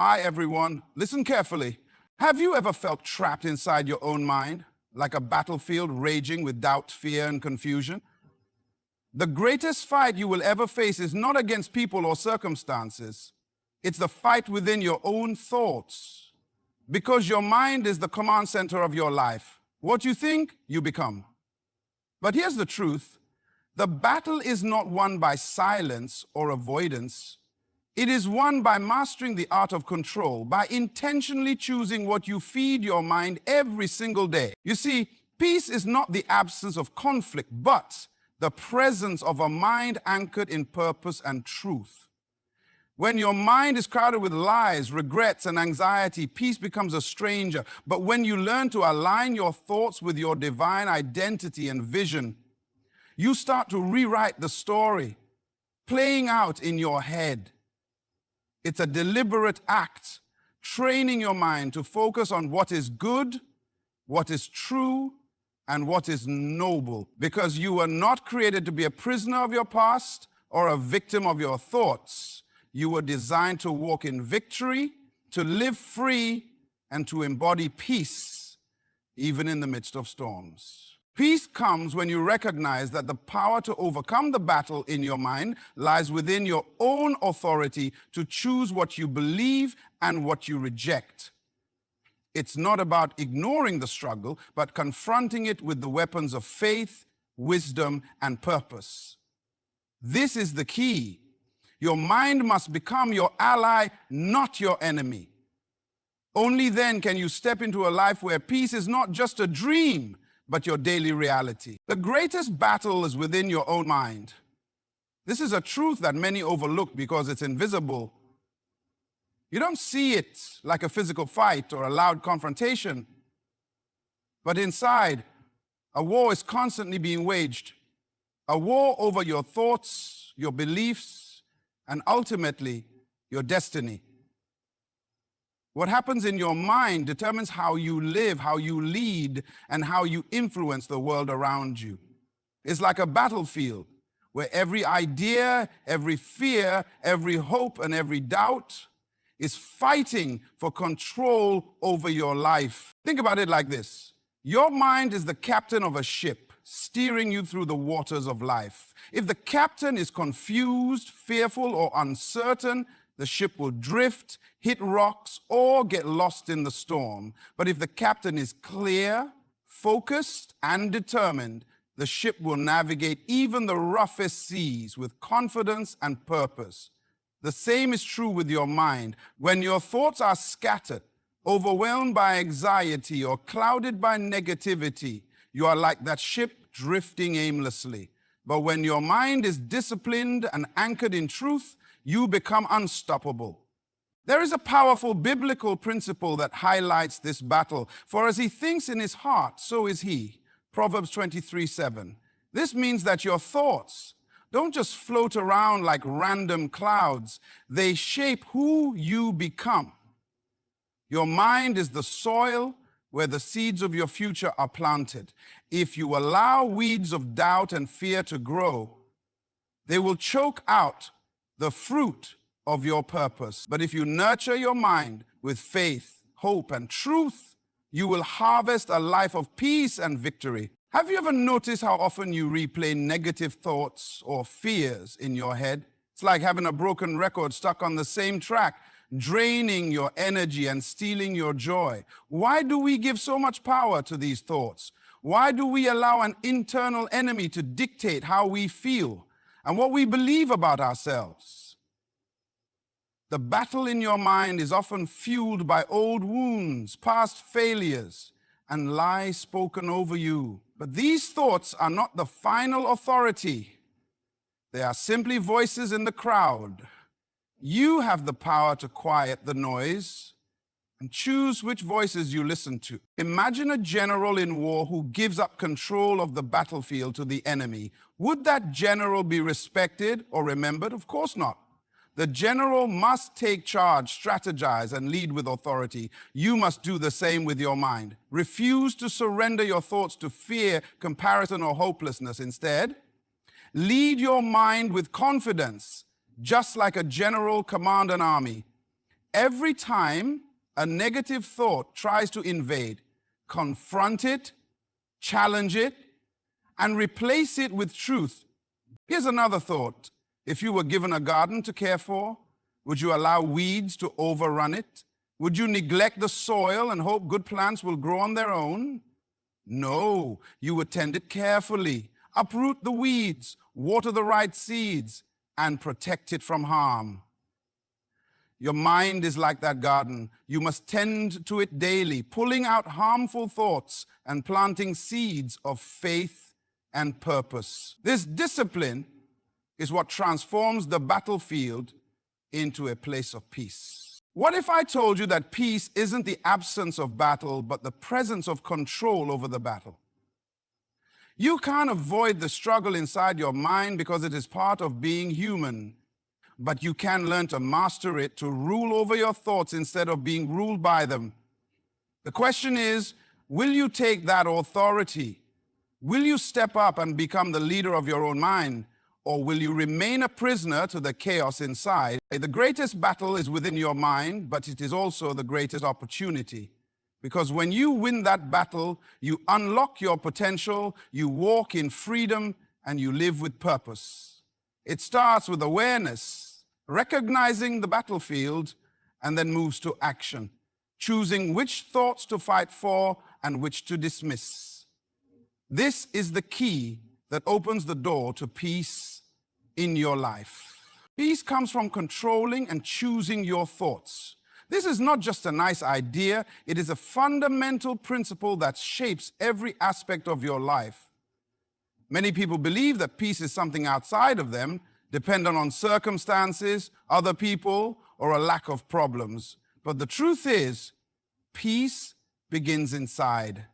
Hi, everyone. Listen carefully. Have you ever felt trapped inside your own mind, like a battlefield raging with doubt, fear, and confusion? The greatest fight you will ever face is not against people or circumstances. It's the fight within your own thoughts. Because your mind is the command center of your life. What you think, you become. But here's the truth. The battle is not won by silence or avoidance. It is won by mastering the art of control, by intentionally choosing what you feed your mind every single day. You see, peace is not the absence of conflict, but the presence of a mind anchored in purpose and truth. When your mind is crowded with lies, regrets, and anxiety, peace becomes a stranger. But when you learn to align your thoughts with your divine identity and vision, you start to rewrite the story, playing out in your head. It's a deliberate act, training your mind to focus on what is good, what is true, and what is noble. Because you were not created to be a prisoner of your past or a victim of your thoughts. You were designed to walk in victory, to live free, and to embody peace, even in the midst of storms. Peace comes when you recognize that the power to overcome the battle in your mind lies within your own authority to choose what you believe and what you reject. It's not about ignoring the struggle, but confronting it with the weapons of faith, wisdom, and purpose. This is the key. Your mind must become your ally, not your enemy. Only then can you step into a life where peace is not just a dream, but your daily reality. The greatest battle is within your own mind. This is a truth that many overlook because it's invisible. You don't see it like a physical fight or a loud confrontation. But inside, a war is constantly being waged. A war over your thoughts, your beliefs, and ultimately, your destiny. What happens in your mind determines how you live, how you lead, and how you influence the world around you. It's like a battlefield where every idea, every fear, every hope, and every doubt is fighting for control over your life. Think about it like this. Your mind is the captain of a ship, steering you through the waters of life. If the captain is confused, fearful, or uncertain, the ship will drift, hit rocks, or get lost in the storm. But if the captain is clear, focused, and determined, the ship will navigate even the roughest seas with confidence and purpose. The same is true with your mind. When your thoughts are scattered, overwhelmed by anxiety, or clouded by negativity, you are like that ship drifting aimlessly. But when your mind is disciplined and anchored in truth, you become unstoppable. There is a powerful biblical principle that highlights this battle. For as he thinks in his heart, so is he. Proverbs 23:7. This means that your thoughts don't just float around like random clouds. They shape who you become. Your mind is the soil where the seeds of your future are planted. If you allow weeds of doubt and fear to grow, they will choke out the fruit of your purpose. But if you nurture your mind with faith, hope, and truth, you will harvest a life of peace and victory. Have you ever noticed how often you replay negative thoughts or fears in your head? It's like having a broken record stuck on the same track, draining your energy and stealing your joy. Why do we give so much power to these thoughts? Why do we allow an internal enemy to dictate how we feel and what we believe about ourselves? The battle in your mind is often fueled by old wounds, past failures, and lies spoken over you. But these thoughts are not the final authority. They are simply voices in the crowd. You have the power to quiet the noise and choose which voices you listen to. Imagine a general in war who gives up control of the battlefield to the enemy. Would that general be respected or remembered? Of course not. The general must take charge, strategize, and lead with authority. You must do the same with your mind. Refuse to surrender your thoughts to fear, comparison, or hopelessness. Instead, lead your mind with confidence. Just like a general commands an army, Every time a negative thought tries to invade, confront it, challenge it, and replace it with truth. Here's another thought. If you were given a garden to care for, would you allow weeds to overrun it? Would you neglect the soil and hope good plants will grow on their own? No, you would tend it carefully, uproot the weeds, water the right seeds, and protect it from harm. Your mind is like that garden. You must tend to it daily, pulling out harmful thoughts and planting seeds of faith and purpose. This discipline is what transforms the battlefield into a place of peace. What if I told you that peace isn't the absence of battle, but the presence of control over the battle? You can't avoid the struggle inside your mind because it is part of being human, but you can learn to master it, to rule over your thoughts instead of being ruled by them. The question is, will you take that authority? Will you step up and become the leader of your own mind? Or will you remain a prisoner to the chaos inside? The greatest battle is within your mind, but it is also the greatest opportunity. Because when you win that battle, you unlock your potential, you walk in freedom, and you live with purpose. It starts with awareness, recognizing the battlefield, and then moves to action, choosing which thoughts to fight for and which to dismiss. This is the key that opens the door to peace in your life. Peace comes from controlling and choosing your thoughts. This is not just a nice idea, it is a fundamental principle that shapes every aspect of your life. Many people believe that peace is something outside of them, dependent on circumstances, other people, or a lack of problems. But the truth is, peace begins inside.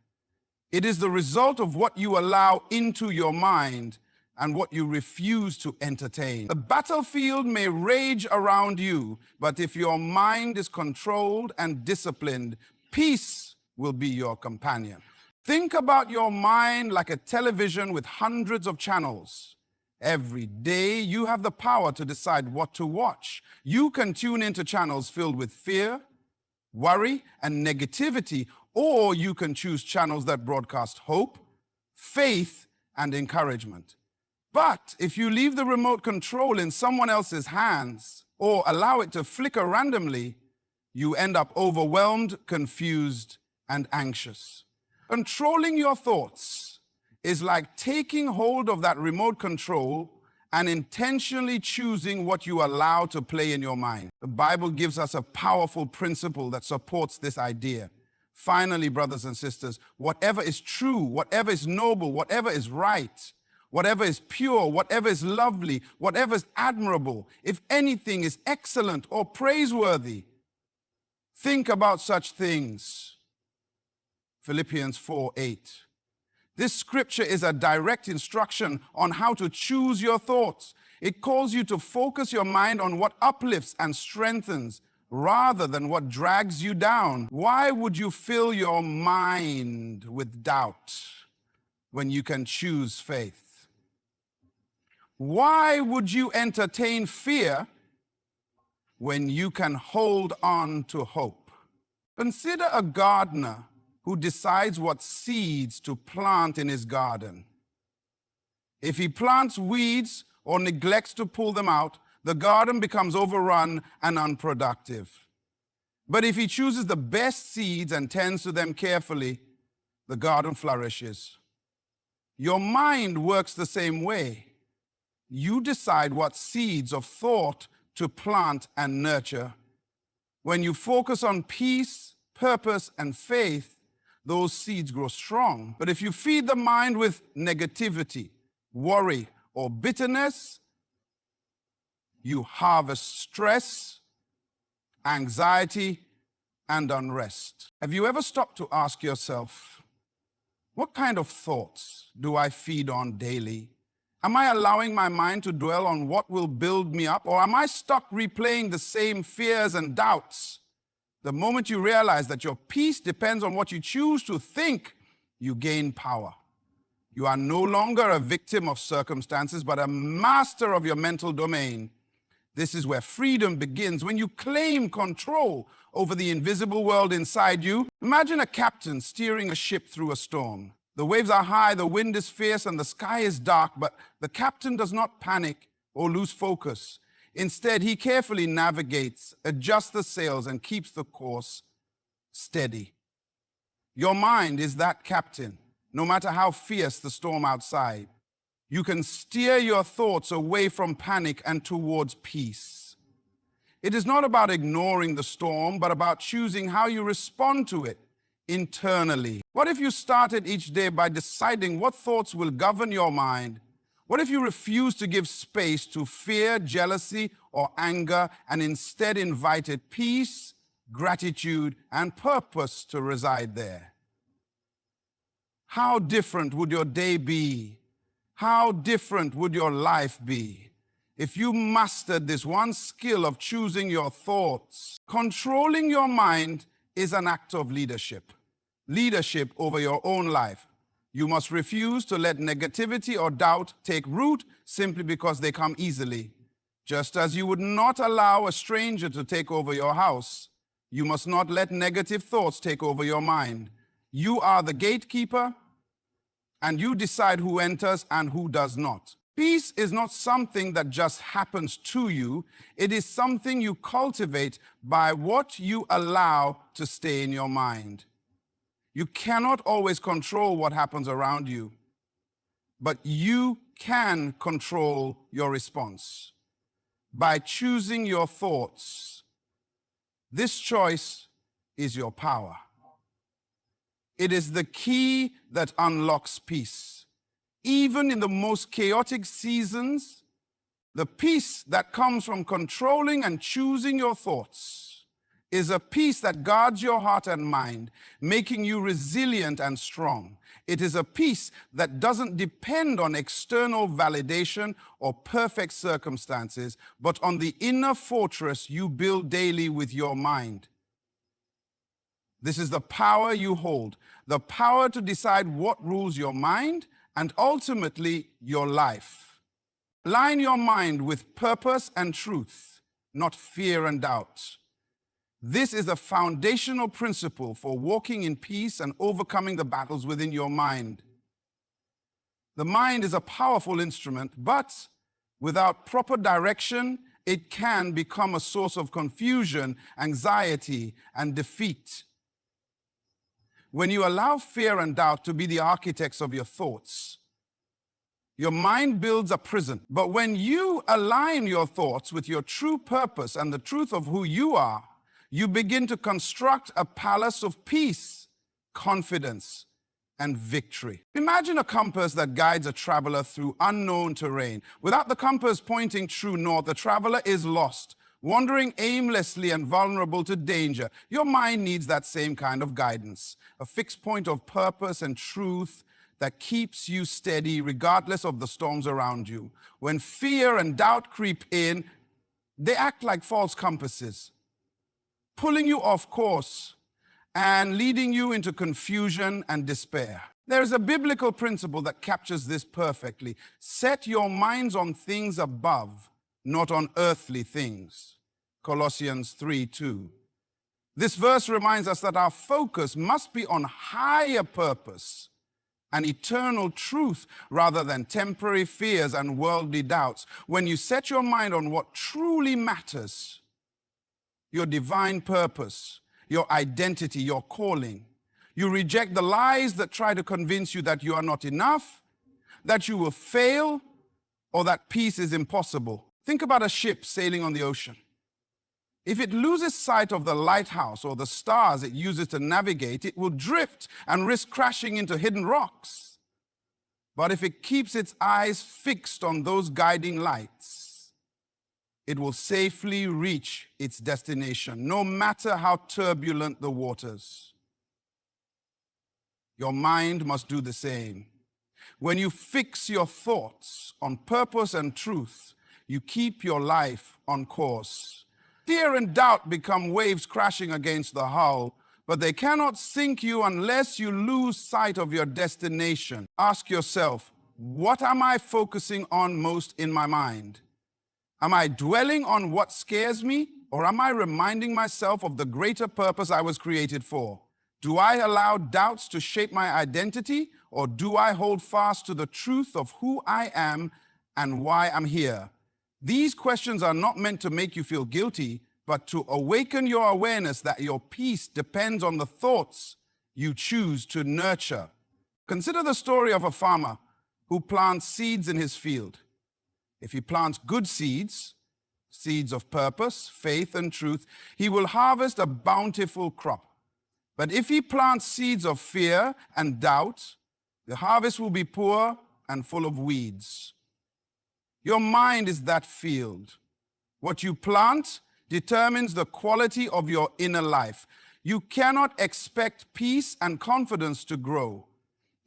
It is the result of what you allow into your mind and what you refuse to entertain. The battlefield may rage around you, but if your mind is controlled and disciplined, peace will be your companion. Think about your mind like a television with hundreds of channels. Every day, you have the power to decide what to watch. You can tune into channels filled with fear, worry, and negativity, or you can choose channels that broadcast hope, faith, and encouragement. But if you leave the remote control in someone else's hands or allow it to flicker randomly, you end up overwhelmed, confused, and anxious. Controlling your thoughts is like taking hold of that remote control and intentionally choosing what you allow to play in your mind. The Bible gives us a powerful principle that supports this idea. Finally, brothers and sisters, whatever is true, whatever is noble, whatever is right, whatever is pure, whatever is lovely, whatever is admirable, if anything is excellent or praiseworthy, think about such things. Philippians 4:8. This scripture is a direct instruction on how to choose your thoughts. It calls you to focus your mind on what uplifts and strengthens rather than what drags you down. Why would you fill your mind with doubt when you can choose faith? Why would you entertain fear when you can hold on to hope? Consider a gardener who decides what seeds to plant in his garden. If he plants weeds or neglects to pull them out, the garden becomes overrun and unproductive. But if he chooses the best seeds and tends to them carefully, the garden flourishes. Your mind works the same way. You decide what seeds of thought to plant and nurture. When you focus on peace, purpose, and faith, those seeds grow strong. But if you feed the mind with negativity, worry, or bitterness, you harvest stress, anxiety, and unrest. Have you ever stopped to ask yourself, what kind of thoughts do I feed on daily? Am I allowing my mind to dwell on what will build me up, or am I stuck replaying the same fears and doubts? The moment you realize that your peace depends on what you choose to think, you gain power. You are no longer a victim of circumstances, but a master of your mental domain. This is where freedom begins, when you claim control over the invisible world inside you. Imagine a captain steering a ship through a storm. The waves are high, the wind is fierce, and the sky is dark, but the captain does not panic or lose focus. Instead, he carefully navigates, adjusts the sails, and keeps the course steady. Your mind is that captain, no matter how fierce the storm outside. You can steer your thoughts away from panic and towards peace. It is not about ignoring the storm, but about choosing how you respond to it internally. What if you started each day by deciding what thoughts will govern your mind? What if you refuse to give space to fear, jealousy, or anger, and instead invited peace, gratitude, and purpose to reside there? How different would your day be? How different would your life be if you mastered this one skill of choosing your thoughts? Controlling your mind is an act of leadership. Leadership over your own life. You must refuse to let negativity or doubt take root simply because they come easily. Just as you would not allow a stranger to take over your house, you must not let negative thoughts take over your mind. You are the gatekeeper, and you decide who enters and who does not. Peace is not something that just happens to you. It is something you cultivate by what you allow to stay in your mind. You cannot always control what happens around you, but you can control your response by choosing your thoughts. This choice is your power. It is the key that unlocks peace. Even in the most chaotic seasons, the peace that comes from controlling and choosing your thoughts is a peace that guards your heart and mind, making you resilient and strong. It is a peace that doesn't depend on external validation or perfect circumstances, but on the inner fortress you build daily with your mind. This is the power you hold, the power to decide what rules your mind and ultimately your life. Align your mind with purpose and truth, not fear and doubt. This is a foundational principle for walking in peace and overcoming the battles within your mind. The mind is a powerful instrument, but without proper direction, it can become a source of confusion, anxiety, and defeat. When you allow fear and doubt to be the architects of your thoughts, your mind builds a prison. But when you align your thoughts with your true purpose and the truth of who you are, you begin to construct a palace of peace, confidence, and victory. Imagine a compass that guides a traveler through unknown terrain. Without the compass pointing true north, the traveler is lost, wandering aimlessly and vulnerable to danger. Your mind needs that same kind of guidance, a fixed point of purpose and truth that keeps you steady regardless of the storms around you. When fear and doubt creep in, they act like false compasses, pulling you off course and leading you into confusion and despair. There is a biblical principle that captures this perfectly. Set your minds on things above, not on earthly things. Colossians 3:2. This verse reminds us that our focus must be on higher purpose and eternal truth rather than temporary fears and worldly doubts. When you set your mind on what truly matters, your divine purpose, your identity, your calling, you reject the lies that try to convince you that you are not enough, that you will fail, or that peace is impossible. Think about a ship sailing on the ocean. If it loses sight of the lighthouse or the stars it uses to navigate, it will drift and risk crashing into hidden rocks. But if it keeps its eyes fixed on those guiding lights, it will safely reach its destination, no matter how turbulent the waters. Your mind must do the same. When you fix your thoughts on purpose and truth, you keep your life on course. Fear and doubt become waves crashing against the hull, but they cannot sink you unless you lose sight of your destination. Ask yourself, what am I focusing on most in my mind? Am I dwelling on what scares me, or am I reminding myself of the greater purpose I was created for? Do I allow doubts to shape my identity, or do I hold fast to the truth of who I am and why I'm here? These questions are not meant to make you feel guilty, but to awaken your awareness that your peace depends on the thoughts you choose to nurture. Consider the story of a farmer who plants seeds in his field. If he plants good seeds, seeds of purpose, faith, and truth, he will harvest a bountiful crop. But if he plants seeds of fear and doubt, the harvest will be poor and full of weeds. Your mind is that field. What you plant determines the quality of your inner life. You cannot expect peace and confidence to grow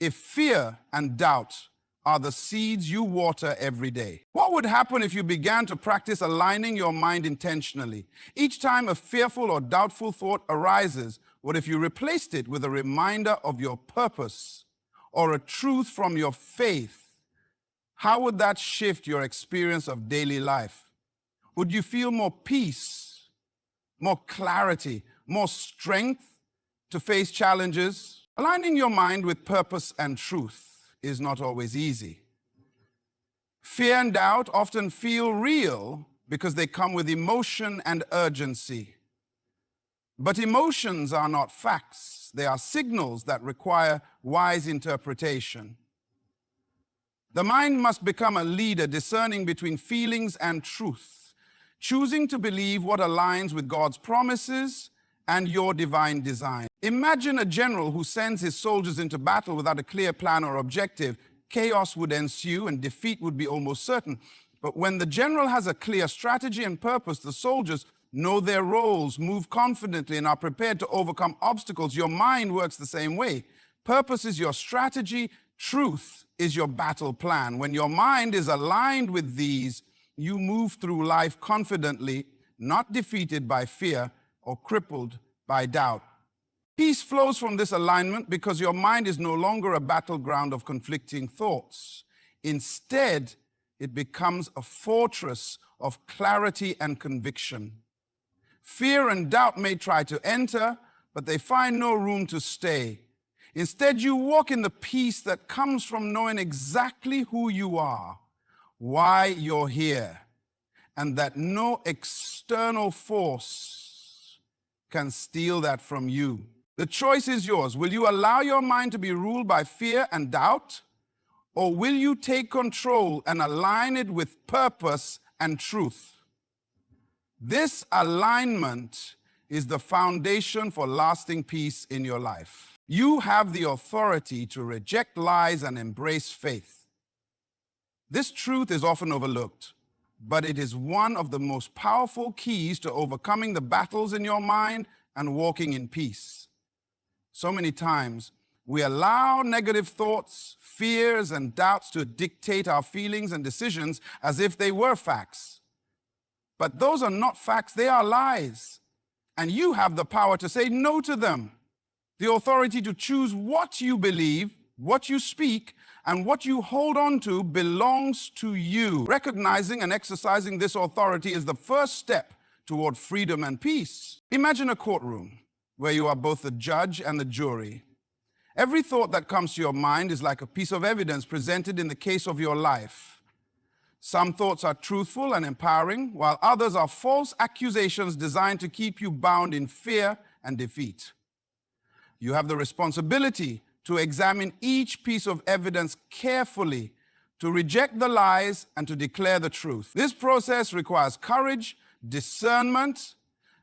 if fear and doubt are the seeds you water every day. What would happen if you began to practice aligning your mind intentionally? Each time a fearful or doubtful thought arises, what if you replaced it with a reminder of your purpose or a truth from your faith? How would that shift your experience of daily life? Would you feel more peace, more clarity, more strength to face challenges? Aligning your mind with purpose and truth is not always easy. Fear and doubt often feel real because they come with emotion and urgency. But emotions are not facts. They are signals that require wise interpretation. The mind must become a leader discerning between feelings and truth, choosing to believe what aligns with God's promises and your divine design. Imagine a general who sends his soldiers into battle without a clear plan or objective. Chaos would ensue and defeat would be almost certain. But when the general has a clear strategy and purpose, the soldiers know their roles, move confidently, and are prepared to overcome obstacles. Your mind works the same way. Purpose is your strategy. Truth is your battle plan. When your mind is aligned with these, you move through life confidently, not defeated by fear or crippled by doubt. Peace flows from this alignment because your mind is no longer a battleground of conflicting thoughts. Instead, it becomes a fortress of clarity and conviction. Fear and doubt may try to enter, but they find no room to stay. Instead, you walk in the peace that comes from knowing exactly who you are, why you're here, and that no external force can steal that from you. The choice is yours. Will you allow your mind to be ruled by fear and doubt? Or will you take control and align it with purpose and truth? This alignment is the foundation for lasting peace in your life. You have the authority to reject lies and embrace faith. This truth is often overlooked, but it is one of the most powerful keys to overcoming the battles in your mind and walking in peace. So many times, we allow negative thoughts, fears, and doubts to dictate our feelings and decisions as if they were facts. But those are not facts, they are lies. And you have the power to say no to them, the authority to choose what you believe, what you speak, and what you hold on to belongs to you. Recognizing and exercising this authority is the first step toward freedom and peace. Imagine a courtroom where you are both the judge and the jury. Every thought that comes to your mind is like a piece of evidence presented in the case of your life. Some thoughts are truthful and empowering, while others are false accusations designed to keep you bound in fear and defeat. You have the responsibility to examine each piece of evidence carefully, to reject the lies and to declare the truth. This process requires courage, discernment,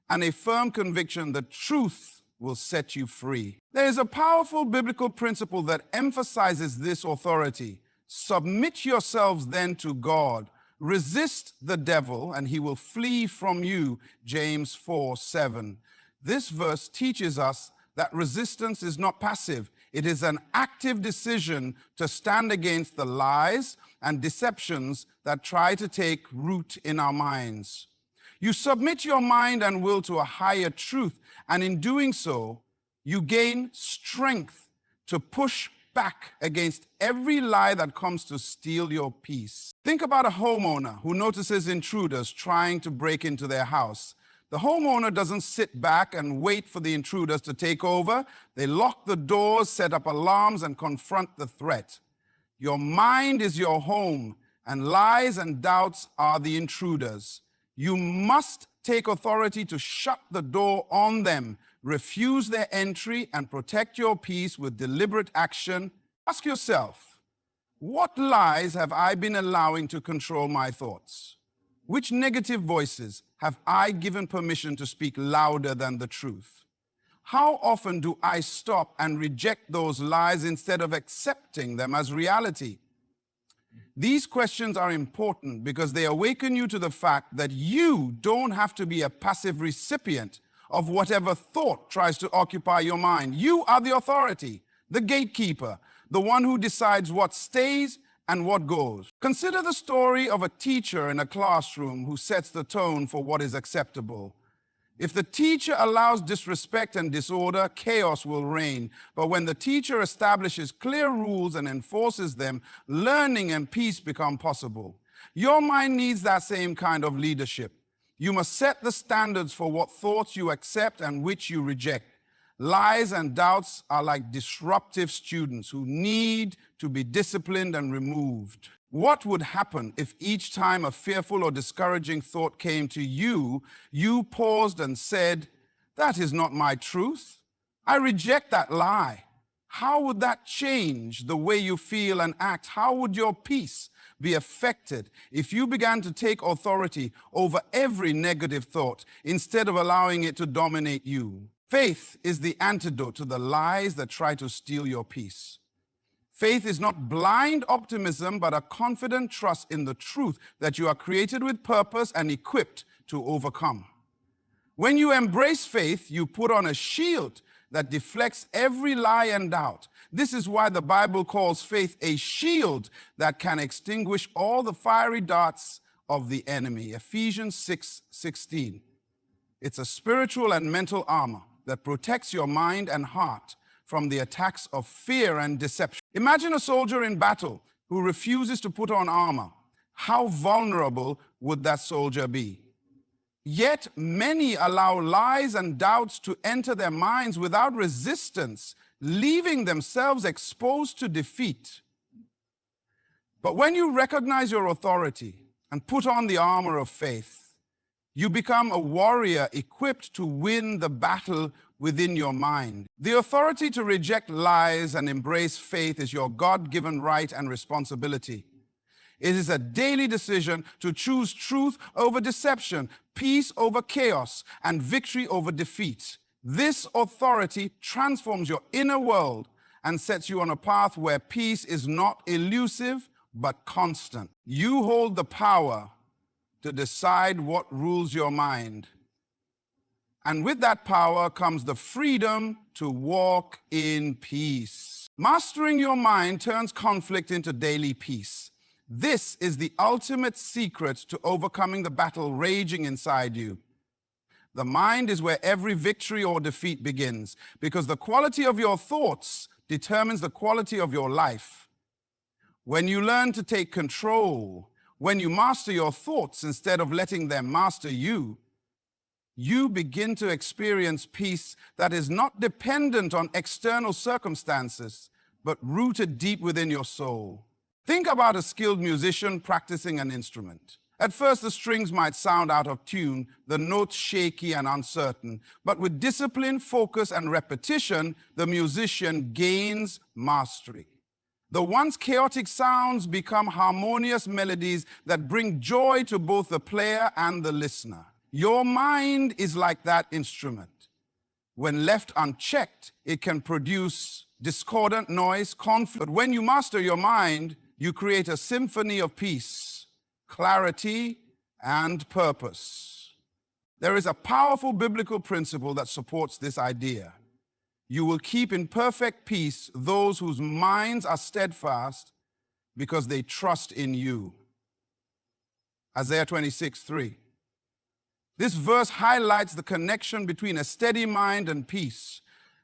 and a firm conviction that truth will set you free. There is a powerful biblical principle that emphasizes this authority. Submit yourselves then to God. Resist the devil, and he will flee from you. James 4:7. This verse teaches us that resistance is not passive. It is an active decision to stand against the lies and deceptions that try to take root in our minds. You submit your mind and will to a higher truth, and in doing so, you gain strength to push back against every lie that comes to steal your peace. Think about a homeowner who notices intruders trying to break into their house. The homeowner doesn't sit back and wait for the intruders to take over. They lock the doors, set up alarms, and confront the threat. Your mind is your home, and lies and doubts are the intruders. You must take authority to shut the door on them, refuse their entry, and protect your peace with deliberate action. Ask yourself, what lies have I been allowing to control my thoughts? Which negative voices have I given permission to speak louder than the truth? How often do I stop and reject those lies instead of accepting them as reality? These questions are important because they awaken you to the fact that you don't have to be a passive recipient of whatever thought tries to occupy your mind. You are the authority, the gatekeeper, the one who decides what stays and what goes. Consider the story of a teacher in a classroom who sets the tone for what is acceptable. If the teacher allows disrespect and disorder, chaos will reign. But when the teacher establishes clear rules and enforces them, learning and peace become possible. Your mind needs that same kind of leadership. You must set the standards for what thoughts you accept and which you reject. Lies and doubts are like disruptive students who need to be disciplined and removed. What would happen if each time a fearful or discouraging thought came to you, you paused and said, "That is not my truth. I reject that lie." How would that change the way you feel and act? How would your peace be affected if you began to take authority over every negative thought instead of allowing it to dominate you? Faith is the antidote to the lies that try to steal your peace. Faith is not blind optimism, but a confident trust in the truth that you are created with purpose and equipped to overcome. When you embrace faith, you put on a shield that deflects every lie and doubt. This is why the Bible calls faith a shield that can extinguish all the fiery darts of the enemy. Ephesians 6:16. It's a spiritual and mental armor that protects your mind and heart from the attacks of fear and deception. Imagine a soldier in battle who refuses to put on armor. How vulnerable would that soldier be? Yet many allow lies and doubts to enter their minds without resistance, leaving themselves exposed to defeat. But when you recognize your authority and put on the armor of faith, you become a warrior equipped to win the battle within your mind. The authority to reject lies and embrace faith is your God-given right and responsibility. It is a daily decision to choose truth over deception, peace over chaos, and victory over defeat. This authority transforms your inner world and sets you on a path where peace is not elusive, but constant. You hold the power to decide what rules your mind. And with that power comes the freedom to walk in peace. Mastering your mind turns conflict into daily peace. This is the ultimate secret to overcoming the battle raging inside you. The mind is where every victory or defeat begins, because the quality of your thoughts determines the quality of your life. When you learn to take control, when you master your thoughts instead of letting them master you, you begin to experience peace that is not dependent on external circumstances, but rooted deep within your soul. Think about a skilled musician practicing an instrument. At first, the strings might sound out of tune, the notes shaky and uncertain, but with discipline, focus, and repetition, the musician gains mastery. The once chaotic sounds become harmonious melodies that bring joy to both the player and the listener. Your mind is like that instrument. When left unchecked, it can produce discordant noise, conflict. But when you master your mind, you create a symphony of peace, clarity, and purpose. There is a powerful biblical principle that supports this idea. You will keep in perfect peace those whose minds are steadfast because they trust in you. Isaiah 26:3. This verse highlights the connection between a steady mind and peace.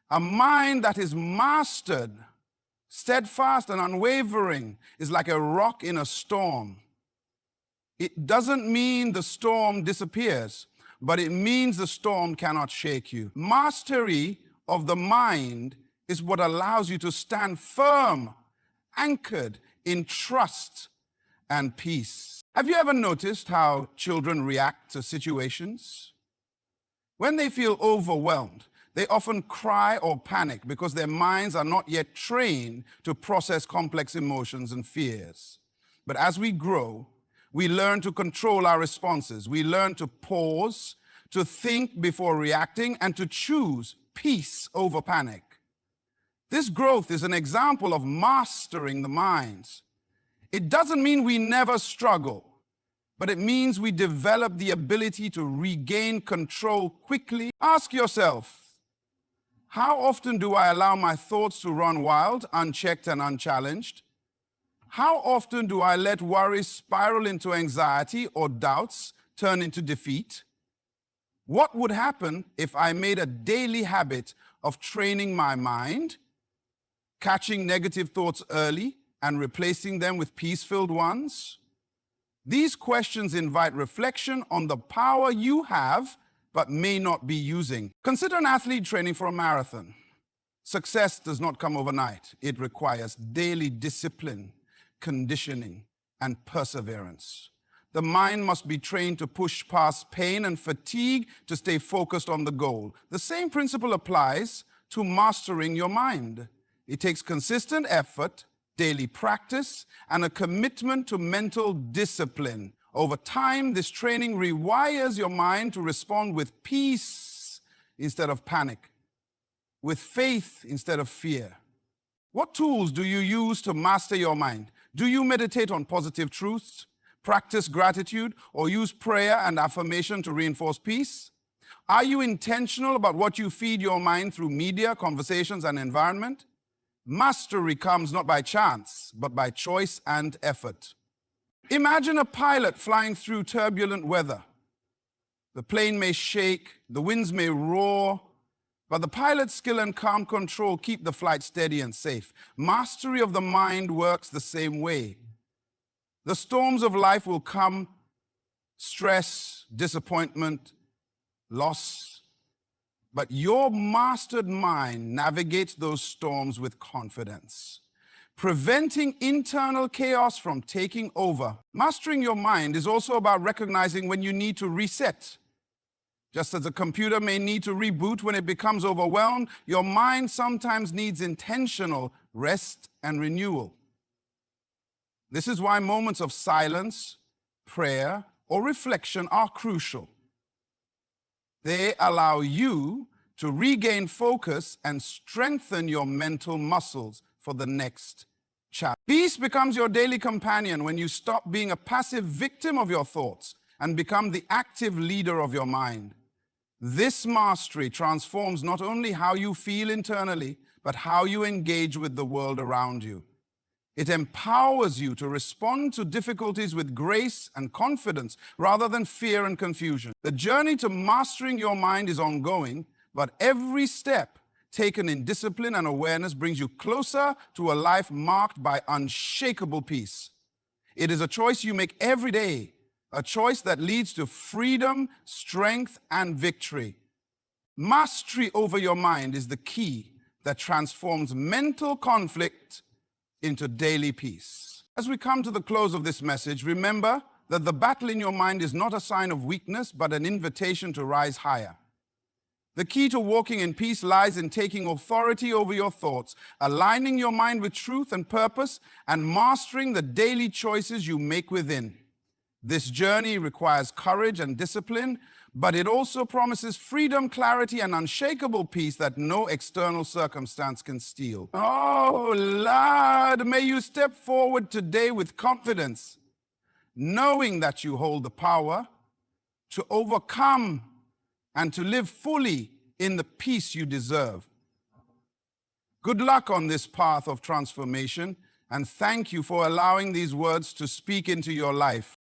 A mind that is mastered Steadfast and unwavering is like a rock in a storm. It doesn't mean the storm disappears, but it means the storm cannot shake you. Mastery of the mind is what allows you to stand firm, anchored in trust and peace. Have you ever noticed how children react to situations? When they feel overwhelmed, they often cry or panic because their minds are not yet trained to process complex emotions and fears. But as we grow, we learn to control our responses. We learn to pause, to think before reacting, and to choose peace over panic. This growth is an example of mastering the mind. It doesn't mean we never struggle, but it means we develop the ability to regain control quickly. Ask yourself, how often do I allow my thoughts to run wild, unchecked and unchallenged? How often do I let worries spiral into anxiety or doubts turn into defeat? What would happen if I made a daily habit of training my mind, catching negative thoughts early and replacing them with peace-filled ones? These questions invite reflection on the power you have but may not be using. Consider an athlete training for a marathon. Success does not come overnight. It requires daily discipline, conditioning, and perseverance. The mind must be trained to push past pain and fatigue to stay focused on the goal. The same principle applies to mastering your mind. It takes consistent effort, daily practice, and a commitment to mental discipline. Over time, this training rewires your mind to respond with peace instead of panic, with faith instead of fear. What tools do you use to master your mind? Do you meditate on positive truths, practice gratitude, or use prayer and affirmation to reinforce peace? Are you intentional about what you feed your mind through media, conversations, and environment? Mastery comes not by chance, but by choice and effort. Imagine a pilot flying through turbulent weather. The plane may shake, the winds may roar, but the pilot's skill and calm control keep the flight steady and safe. Mastery of the mind works the same way. The storms of life will come, stress, disappointment, loss, but your mastered mind navigates those storms with confidence, preventing internal chaos from taking over. Mastering your mind is also about recognizing when you need to reset. Just as a computer may need to reboot when it becomes overwhelmed, your mind sometimes needs intentional rest and renewal. This is why moments of silence, prayer, or reflection are crucial. They allow you to regain focus and strengthen your mental muscles for the next chapter. Peace becomes your daily companion when you stop being a passive victim of your thoughts and become the active leader of your mind. This mastery transforms not only how you feel internally, but how you engage with the world around you. It empowers you to respond to difficulties with grace and confidence rather than fear and confusion. The journey to mastering your mind is ongoing, but every step taken in discipline and awareness brings you closer to a life marked by unshakable peace. It is a choice you make every day, a choice that leads to freedom, strength, and victory. Mastery over your mind is the key that transforms mental conflict into daily peace. As we come to the close of this message, remember that the battle in your mind is not a sign of weakness, but an invitation to rise higher. The key to walking in peace lies in taking authority over your thoughts, aligning your mind with truth and purpose, and mastering the daily choices you make within. This journey requires courage and discipline, but it also promises freedom, clarity, and unshakable peace that no external circumstance can steal. Oh, Lord, may you step forward today with confidence, knowing that you hold the power to overcome and to live fully in the peace you deserve. Good luck on this path of transformation, and thank you for allowing these words to speak into your life.